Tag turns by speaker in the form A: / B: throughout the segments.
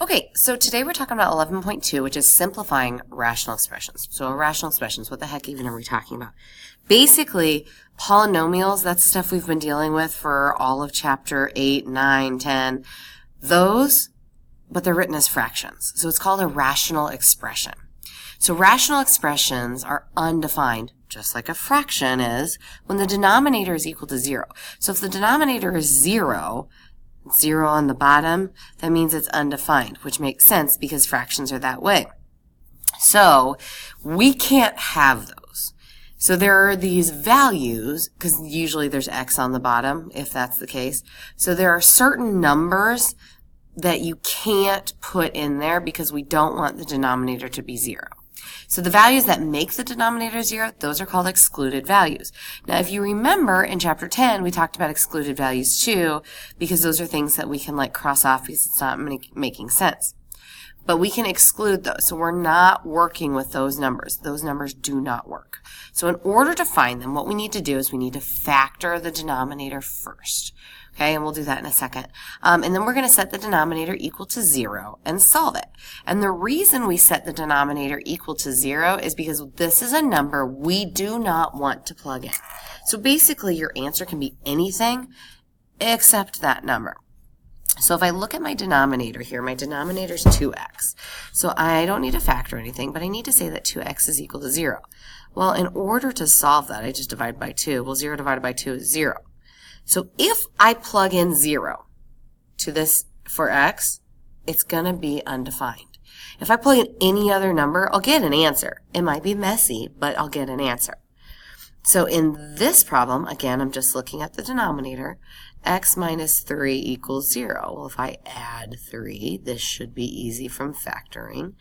A: Okay, so today we're talking about 11.2, which is simplifying rational expressions. So rational expressions, what the heck even are we talking about? Basically, polynomials, that's the stuff we've been dealing with for all of chapter 8, 9, 10. Those, but they're written as fractions. So it's called a rational expression. So rational expressions are undefined, just like a fraction is, when the denominator is equal to 0. So if the denominator is 0 on the bottom, that means it's undefined, which makes sense because fractions are that way. So we can't have those. So there are these values, because usually there's x on the bottom, if that's the case. So there are certain numbers that you can't put in there because we don't want the denominator to be 0. So the values that make the denominator 0, those are called excluded values. Now, if you remember, in Chapter 10, we talked about excluded values too, because those are things that we can cross off because it's not making sense. But we can exclude those, so we're not working with those numbers. Those numbers do not work. So in order to find them, what we need to do is we need to factor the denominator first. Okay, and we'll do that in a second. And then we're going to set the denominator equal to 0 and solve it. And the reason we set the denominator equal to 0 is because this is a number we do not want to plug in. So basically, your answer can be anything except that number. So if I look at my denominator here, my denominator is 2x. So I don't need to factor anything, but I need to say that 2x is equal to 0. Well, in order to solve that, I just divide by 2. Well, 0 divided by 2 is 0. So if I plug in 0 to this for x, it's going to be undefined. If I plug in any other number, I'll get an answer. It might be messy, but I'll get an answer. So in this problem, again, I'm just looking at the denominator. X minus 3 equals 0. Well, if I add 3, this should be easy from factoring.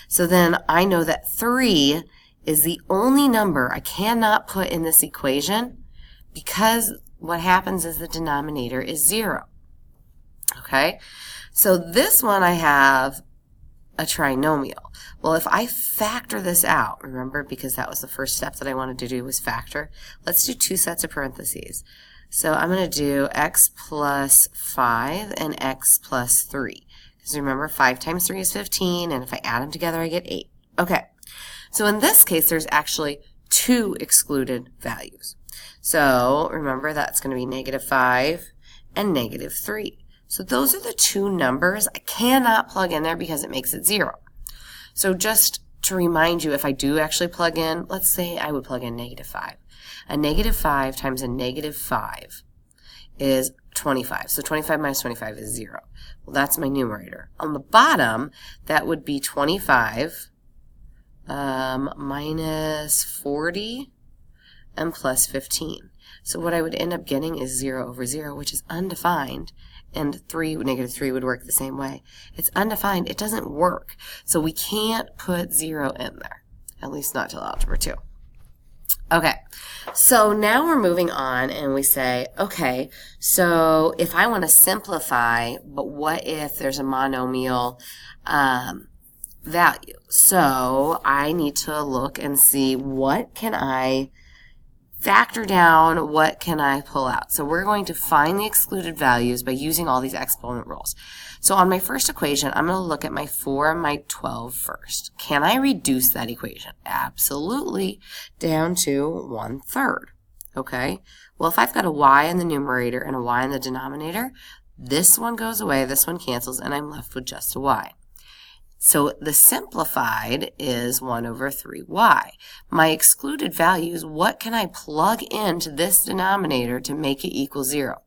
A: So then I know that 3 is the only number I cannot put in this equation because what happens is the denominator is 0. Okay? So this one I have a trinomial. Well, if I factor this out, remember, because that was the first step that I wanted to do was factor, let's do 2 sets of parentheses. So I'm going to do x plus 5 and x plus 3. Because remember, 5 times 3 is 15, and if I add them together, I get 8. Okay. So in this case, there's actually 2 excluded values. So remember, that's going to be negative 5 and negative 3. So those are the 2 numbers I cannot plug in there because it makes it 0. So just to remind you, if I do actually plug in, let's say I would plug in negative 5. A negative 5 times a negative 5 is 25. So 25 minus 25 is 0. Well, that's my numerator. On the bottom, that would be 25 minus 40 and plus 15. So what I would end up getting is 0 over 0, which is undefined. And negative 3 would work the same way. It's undefined. It doesn't work. So we can't put 0 in there, at least not till algebra 2. Okay, so now we're moving on and we say, okay, so if I want to simplify, but what if there's a monomial value? So I need to look and see what can I factor down, what can I pull out? So we're going to find the excluded values by using all these exponent rules. So on my first equation, I'm going to look at my 4 and my 12 first. Can I reduce that equation? Absolutely, down to 1/3. Okay? Well, if I've got a y in the numerator and a y in the denominator, this one goes away, this one cancels, and I'm left with just a y. So the simplified is 1 over 3y. My excluded values, what can I plug into this denominator to make it equal 0?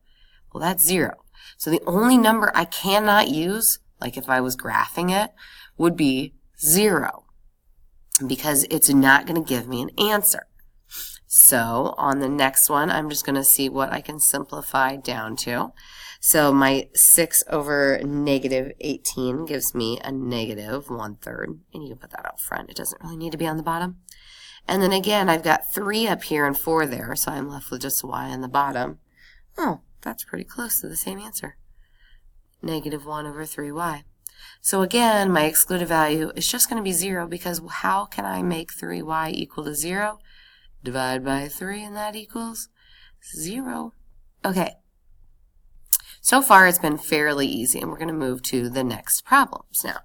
A: Well, that's 0. So the only number I cannot use, like if I was graphing it, would be 0, because it's not going to give me an answer. So on the next one, I'm just going to see what I can simplify down to. So my 6 over negative 18 gives me a negative 1/3. And you can put that out front. It doesn't really need to be on the bottom. And then again, I've got 3 up here and 4 there, so I'm left with just a y on the bottom. Oh, that's pretty close to the same answer. Negative 1 over 3y. So again, my excluded value is just going to be 0 because how can I make 3y equal to 0? Divide by 3 and that equals 0. Okay. So far, it's been fairly easy, and we're going to move to the next problems now.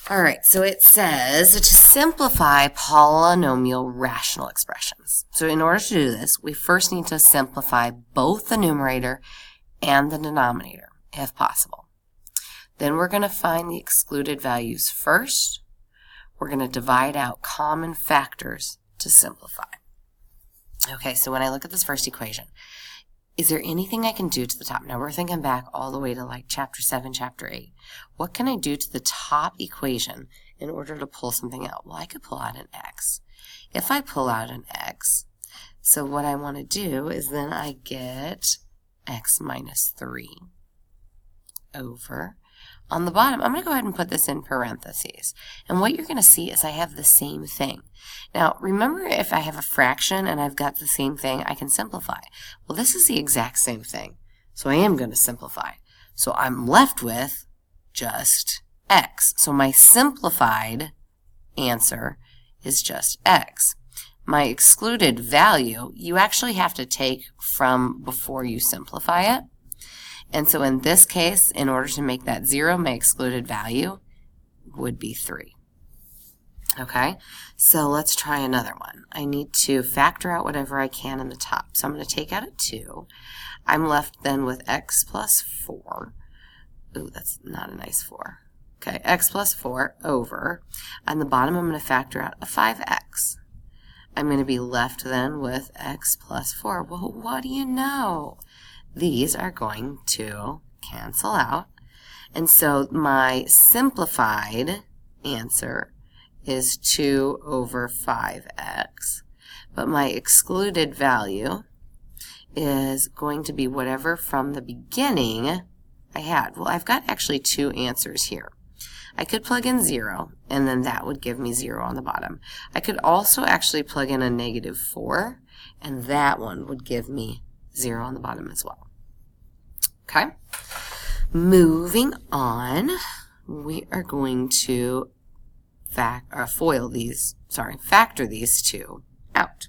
A: All right, so it says to simplify polynomial rational expressions. So in order to do this, we first need to simplify both the numerator and the denominator, if possible. Then we're going to find the excluded values first. We're going to divide out common factors to simplify. Okay, so when I look at this first equation, is there anything I can do to the top? Now we're thinking back all the way to like chapter 7, chapter 8. What can I do to the top equation in order to pull something out? Well, I could pull out an x. If I pull out an x, so what I want to do is then I get x minus 3 over. On the bottom, I'm going to go ahead and put this in parentheses. And what you're going to see is I have the same thing. Now, remember if I have a fraction and I've got the same thing, I can simplify. Well, this is the exact same thing. So I am going to simplify. So I'm left with just x. So my simplified answer is just x. My excluded value, you actually have to take from before you simplify it. And so in this case, in order to make that 0, my excluded value would be 3. Okay, so let's try another one. I need to factor out whatever I can in the top. So I'm going to take out a 2. I'm left then with x plus 4. Ooh, that's not a nice 4. Okay, x plus 4 over. On the bottom, I'm going to factor out a 5x. I'm going to be left then with x plus 4. Well, what do you know? These are going to cancel out. And so my simplified answer is 2 over 5x. But my excluded value is going to be whatever from the beginning I had. Well, I've got actually 2 answers here. I could plug in 0, and then that would give me 0 on the bottom. I could also actually plug in a negative 4, and that one would give me 0 on the bottom as well. Okay, moving on, we are going to factor these 2 out.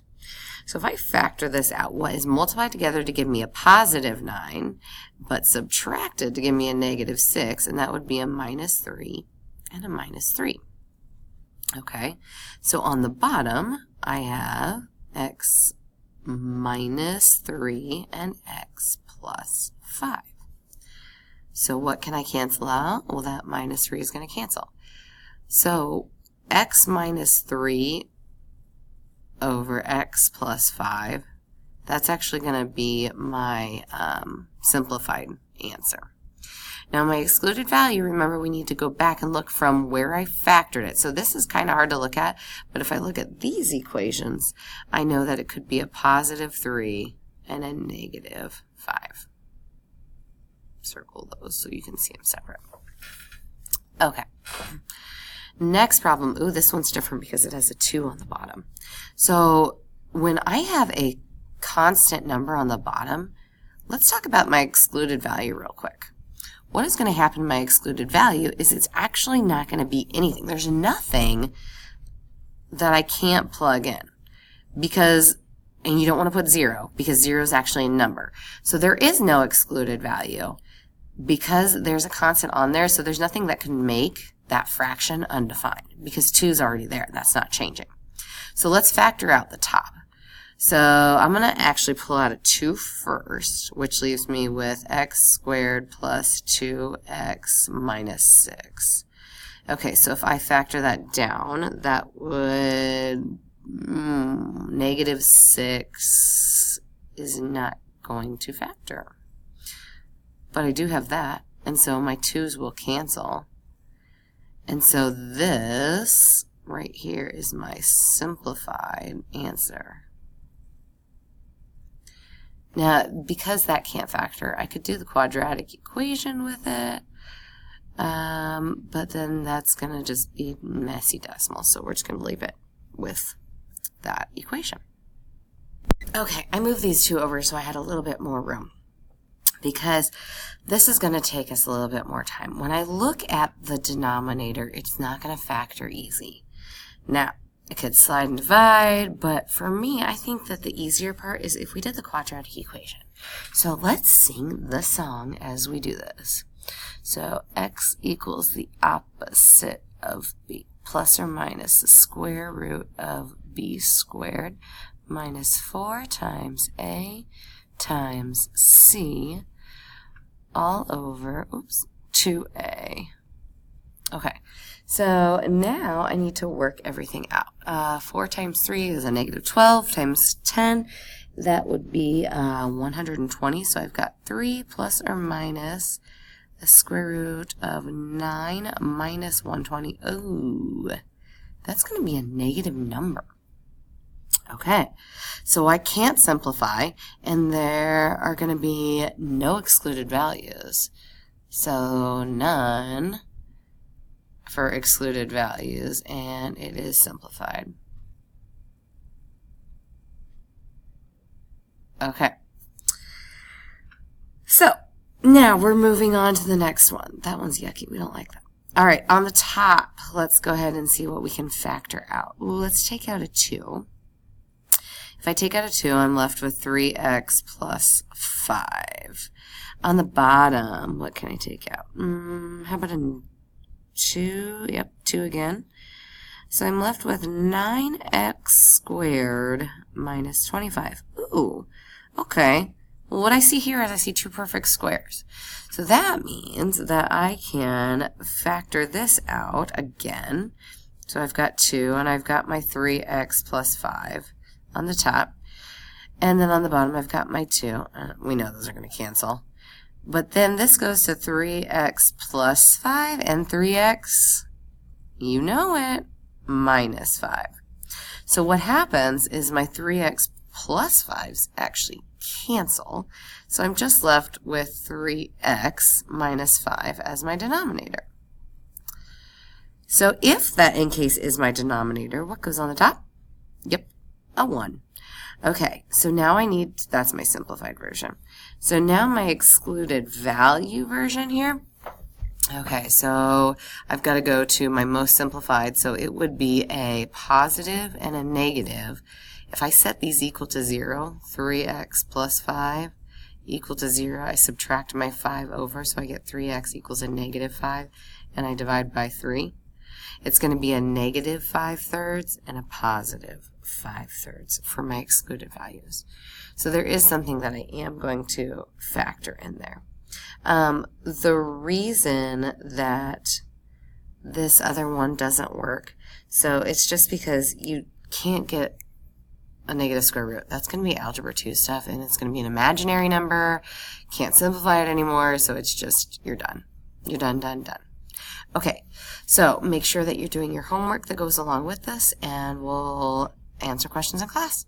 A: So if I factor this out, what is multiplied together to give me a positive 9, but subtracted to give me a negative 6, and that would be a minus 3 and a minus 3. Okay, so on the bottom, I have x minus 3 and x plus 5. So what can I cancel out? Well, that minus 3 is going to cancel. So x minus 3 over x plus 5, that's actually going to be my simplified answer. Now my excluded value, remember we need to go back and look from where I factored it. So this is kind of hard to look at, but if I look at these equations, I know that it could be a positive 3 and a negative 5. Circle those so you can see them separate. Okay. Next problem. Ooh, this one's different because it has a 2 on the bottom. So when I have a constant number on the bottom, let's talk about my excluded value real quick. What is going to happen to my excluded value is it's actually not going to be anything. There's nothing that I can't plug in because, and you don't want to put 0 because 0 is actually a number. So there is no excluded value because there's a constant on there, so there's nothing that can make that fraction undefined because 2 is already there. That's not changing. So let's factor out the top. So I'm going to actually pull out a 2 first, which leaves me with x squared plus 2x minus 6. Okay, so if I factor that down, that would, negative 6 is not going to factor. But I do have that, and so my 2's will cancel. And so this right here is my simplified answer. Now, because that can't factor, I could do the quadratic equation with it, but then that's going to just be messy decimals, so we're just going to leave it with that equation. Okay, I moved these 2 over so I had a little bit more room, because this is going to take us a little bit more time. When I look at the denominator, it's not going to factor easy. Now, I could slide and divide, but for me, I think that the easier part is if we did the quadratic equation. So let's sing the song as we do this. So x equals the opposite of b, plus or minus the square root of b squared minus 4 times a times c all over, 2a. Okay, so now I need to work everything out. 4 times 3 is a negative 12 times 10. That would be 120. So I've got 3 plus or minus the square root of 9 minus 120. Ooh, that's going to be a negative number. Okay, so I can't simplify, and there are going to be no excluded values. So none for excluded values, and it is simplified. Okay. So now we're moving on to the next one. That one's yucky. We don't like that. All right, on the top, let's go ahead and see what we can factor out. Ooh, let's take out a 2. If I take out a 2, I'm left with 3x plus 5. On the bottom, what can I take out? How about a 2? Yep, 2 again. So I'm left with 9x squared minus 25. Ooh, okay. Well, what I see here is I see two perfect squares. So that means that I can factor this out again. So I've got 2, and I've got my 3x plus 5 on the top. And then on the bottom, I've got my 2. We know those are going to cancel. But then this goes to 3x plus 5, and 3x, you know it, minus 5. So what happens is my 3x plus 5's actually cancel. So I'm just left with 3x minus 5 as my denominator. So if that in case is my denominator, what goes on the top? Yep, a 1. Okay, so now I need, that's my simplified version. So now my excluded value version here. Okay, so I've got to go to my most simplified, so it would be a positive and a negative. If I set these equal to 0, 3x plus 5 equal to 0, I subtract my 5 over, so I get 3x equals a negative 5, and I divide by 3. It's going to be a negative 5/3 and a positive 5/3 for my excluded values. So there is something that I am going to factor in there. The reason that this other one doesn't work, so it's just because you can't get a negative square root. That's going to be Algebra 2 stuff, and it's going to be an imaginary number. Can't simplify it anymore, so it's just, you're done. You're done, done, done. Okay, so make sure that you're doing your homework that goes along with this, and we'll answer questions in class.